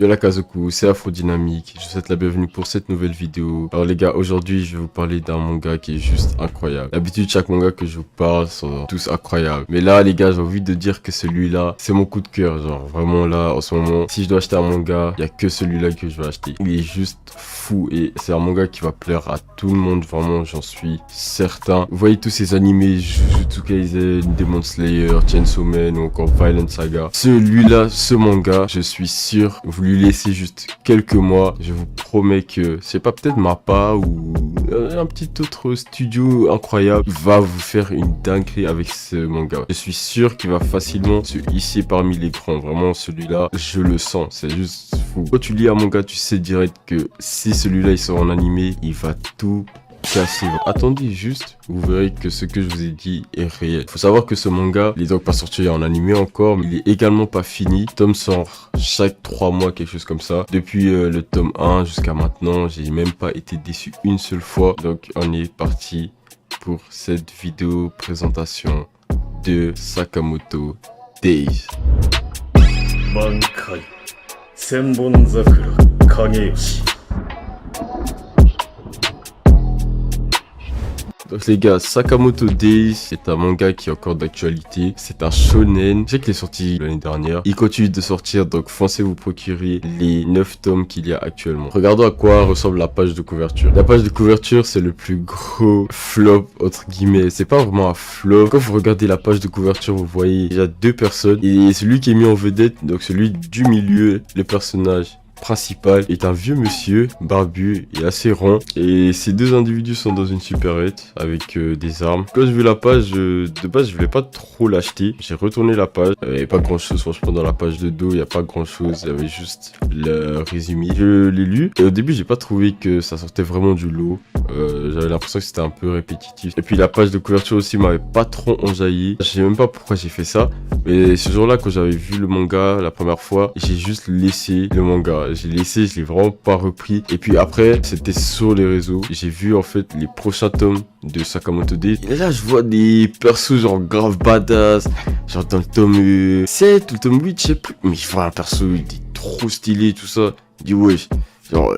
Yo la Kazoku, c'est Afrodynamique, je vous souhaite la bienvenue pour cette nouvelle vidéo. Alors les gars, aujourd'hui je vais vous parler d'un manga qui est juste incroyable. D'habitude chaque manga que je vous parle sont tous incroyables. Mais là les gars, j'ai envie de dire que celui-là, c'est mon coup de cœur. Genre vraiment là, en ce moment, si je dois acheter un manga, il n'y a que celui-là que je vais acheter. Il est juste fou et c'est un manga qui va plaire à tout le monde, vraiment j'en suis certain. Vous voyez tous ces animés, Jujutsu Kaisen, Demon Slayer, Chainsaw Man ou encore Violent Saga. Celui-là, ce manga, je suis sûr, vous lui laissez juste quelques mois, je vous promets que c'est pas peut-être MAPPA ou un petit autre studio incroyable va vous faire une dinguerie avec ce manga. Je suis sûr qu'il va facilement se hisser parmi les grands. Vraiment, celui-là, je le sens, c'est juste fou. Quand tu lis un manga, tu sais direct que si celui-là il sort en animé, il va tout casser. Attendez juste, vous verrez que ce que je vous ai dit est réel. Faut savoir que ce manga, il est donc pas sorti en animé encore, mais il est également pas fini. Le tome sort chaque 3 mois, quelque chose comme ça. Depuis le tome 1 jusqu'à maintenant, j'ai même pas été déçu une seule fois. Donc on est parti pour cette vidéo présentation de Sakamoto Days. Bankai Senbon Zakura Kageyoshi. Donc les gars, Sakamoto Days est un manga qui est encore d'actualité. C'est un shonen. Je sais qu'il est sorti l'année dernière. Il continue de sortir, donc foncez vous procurer les 9 tomes qu'il y a actuellement. Regardons à quoi ressemble la page de couverture. La page de couverture, c'est le plus gros flop, entre guillemets. C'est pas vraiment un flop. Quand vous regardez la page de couverture, vous voyez il y a 2 personnes. Et celui qui est mis en vedette, donc celui du milieu, le personnage principal est un vieux monsieur barbu et assez rond, et ces 2 individus sont dans une supérette avec des armes. Quand j'ai vu la page, de base je voulais pas trop l'acheter, j'ai retourné la page, il n'y avait pas grand chose franchement dans la page de dos, il n'y a pas grand chose, il y avait juste le résumé. Je l'ai lu et au début j'ai pas trouvé que ça sortait vraiment du lot, j'avais l'impression que c'était un peu répétitif, et puis la page de couverture aussi m'avait pas trop enjaillé. Je sais même pas pourquoi j'ai fait ça, mais ce jour là quand j'avais vu le manga la première fois, j'ai juste laissé le manga. J'ai laissé, je l'ai vraiment pas repris. Et puis après, c'était sur les réseaux. J'ai vu en fait les prochains tomes de Sakamoto Days. Et là, je vois des persos genre grave badass. Genre dans le tome 7 ou le tome 8, je sais plus. Mais je vois un perso, il est trop stylé, tout ça. Je dis ouais, genre...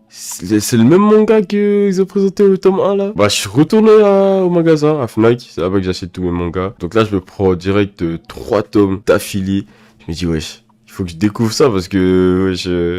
c'est le même manga qu'ils ont présenté au tome 1 là. Bah je suis retourné au magasin, à Fnac. C'est là-bas que j'achète tous mes mangas. Donc là, je me prends direct 3 tomes d'affilée. Je me dis wesh. Faut que je découvre ça parce que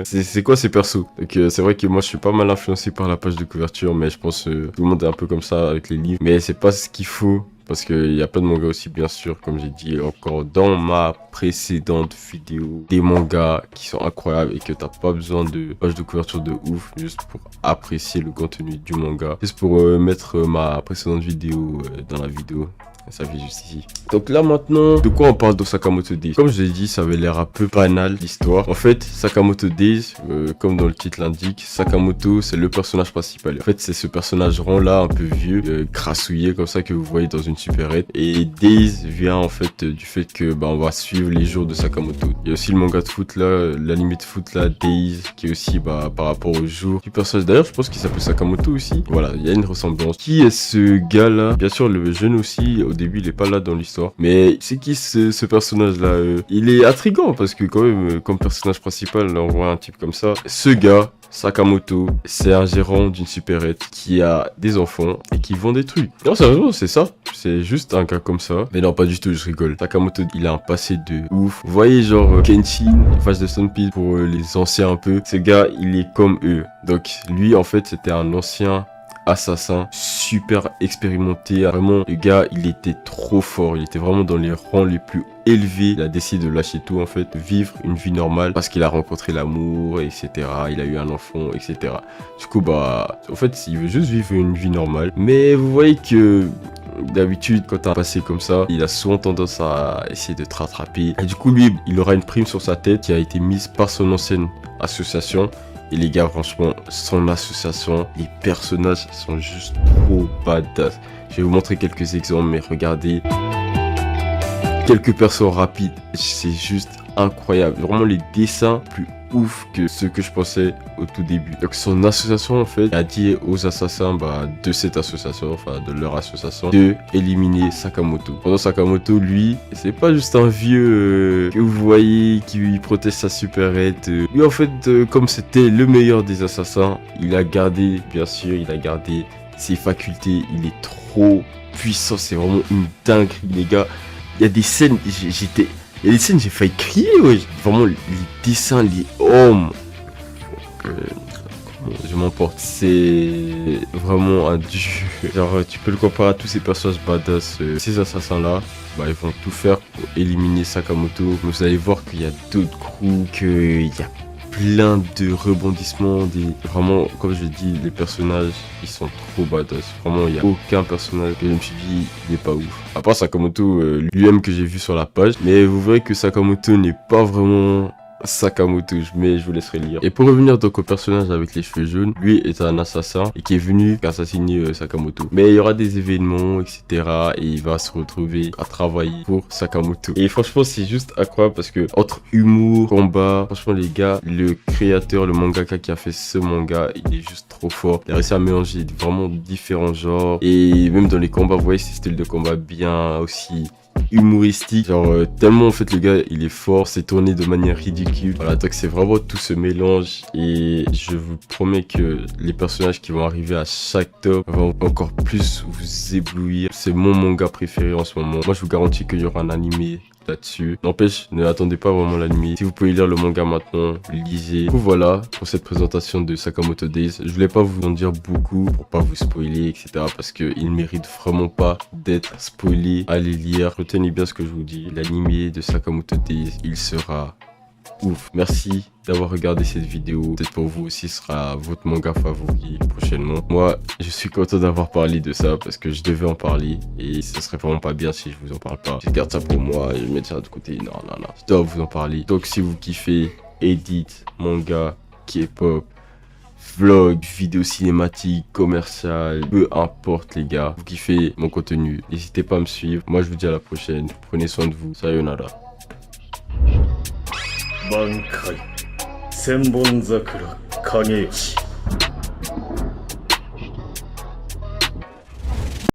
c'est quoi ces persos. Donc c'est vrai que moi je suis pas mal influencé par la page de couverture, mais je pense tout le monde est un peu comme ça avec les livres, mais c'est pas ce qu'il faut parce qu'il y a plein de mangas aussi, bien sûr, comme j'ai dit encore dans ma précédente vidéo, des mangas qui sont incroyables et que t'as pas besoin de page de couverture de ouf juste pour apprécier le contenu du manga, juste pour mettre ma précédente vidéo dans la vidéo. Ça fait juste ici. Donc là maintenant, de quoi on parle de Sakamoto Days? Comme je l'ai dit, ça avait l'air un peu banal l'histoire. En fait, Sakamoto Days, comme dans le titre l'indique, Sakamoto c'est le personnage principal. En fait, c'est ce personnage rond là, un peu vieux, crassouillé comme ça que vous voyez dans une supérette. Et Days vient en fait du fait que on va suivre les jours de Sakamoto. Il y a aussi le manga de foot là, l'anime de foot là, Days, qui est aussi par rapport au jour du personnage. D'ailleurs, je pense qu'il s'appelle Sakamoto aussi. Voilà, il y a une ressemblance. Qui est ce gars là? Bien sûr, le jeune aussi. Au début, il est pas là dans l'histoire. Mais c'est qui ce personnage-là? Il est intriguant parce que quand même, comme personnage principal, on voit un type comme ça. Ce gars, Sakamoto, c'est un gérant d'une supérette qui a des enfants et qui vend des trucs. Non, sérieusement, c'est ça. C'est juste un gars comme ça. Mais non, pas du tout, je rigole. Sakamoto, il a un passé de ouf. Vous voyez, genre, Kenshin, Flash de Stone Peace pour les anciens un peu. Ce gars, il est comme eux. Donc, lui, en fait, c'était un ancien assassin super expérimenté. Vraiment, le gars, il était trop fort, il était vraiment dans les rangs les plus élevés. Il a décidé de lâcher tout en fait, vivre une vie normale parce qu'il a rencontré l'amour, etc. Il a eu un enfant, etc. Du coup, en fait, il veut juste vivre une vie normale. Mais vous voyez que d'habitude, quand t'as un passé comme ça, il a souvent tendance à essayer de te rattraper. Et du coup, lui, il aura une prime sur sa tête qui a été mise par son ancienne association. Et les gars, franchement, son association, les personnages sont juste trop badass. Je vais vous montrer quelques exemples, mais regardez. quelques persos rapides. C'est juste incroyable. Vraiment les dessins plus ouf que ce que je pensais au tout début. Donc son association en fait a dit aux assassins de cette association, enfin de leur association, de éliminer Sakamoto. Pendant Sakamoto, lui, c'est pas juste un vieux que vous voyez qui protège sa supérette. Lui en fait, comme c'était le meilleur des assassins, il a gardé, bien sûr, il a gardé ses facultés. Il est trop puissant, c'est vraiment une dinguerie les gars. Il y a des scènes, il y a des scènes, j'ai failli crier, ouais. Vraiment, les dessins, les hommes. Je m'emporte. C'est vraiment un dieu. Genre, tu peux le comparer à tous ces personnages badass. Ces assassins-là, ils vont tout faire pour éliminer Sakamoto. Vous allez voir qu'il y a d'autres crews, qu'il y a plein de rebondissements. Vraiment, comme je dis, les personnages, ils sont trop badass. Vraiment, il n'y a aucun personnage que je me suis dit, il n'est pas ouf. À part Sakamoto, lui-même que j'ai vu sur la page. Mais vous verrez que Sakamoto n'est pas vraiment Sakamoto, mais je vous laisserai lire. Et pour revenir donc au personnage avec les cheveux jaunes, lui est un assassin et qui est venu assassiner Sakamoto. Mais il y aura des événements, etc. Et il va se retrouver à travailler pour Sakamoto. Et franchement, c'est juste incroyable parce que entre humour, combat, franchement les gars, le créateur, le mangaka qui a fait ce manga, il est juste trop fort. Il a réussi à mélanger vraiment différents genres. Et même dans les combats, vous voyez ces styles de combat bien aussi humoristique, genre tellement en fait le gars il est fort, c'est tourné de manière ridicule. Voilà, donc c'est vraiment tout ce mélange et je vous promets que les personnages qui vont arriver à chaque tome vont encore plus vous éblouir. C'est mon manga préféré en ce moment. Moi je vous garantis qu'il y aura un animé là-dessus. N'empêche, ne attendez pas vraiment l'anime. Si vous pouvez lire le manga maintenant, lisez. Du coup, voilà pour cette présentation de Sakamoto Days. Je voulais pas vous en dire beaucoup pour pas vous spoiler, etc. Parce qu'il mérite vraiment pas d'être spoilé. Allez lire. Retenez bien ce que je vous dis. L'anime de Sakamoto Days, il sera ouf. Merci d'avoir regardé cette vidéo. Peut-être pour vous aussi ce sera votre manga favori prochainement. Moi, je suis content d'avoir parlé de ça parce que je devais en parler et ce serait vraiment pas bien si je vous en parle pas. Je garde ça pour moi et je mets ça de côté. Non. Je dois vous en parler. Donc si vous kiffez edit, manga, K-pop, vlog, vidéo cinématique, commercial, peu importe les gars, vous kiffez mon contenu, n'hésitez pas à me suivre. Moi je vous dis à la prochaine. Prenez soin de vous. Sayonara. 挽回千本桜影吉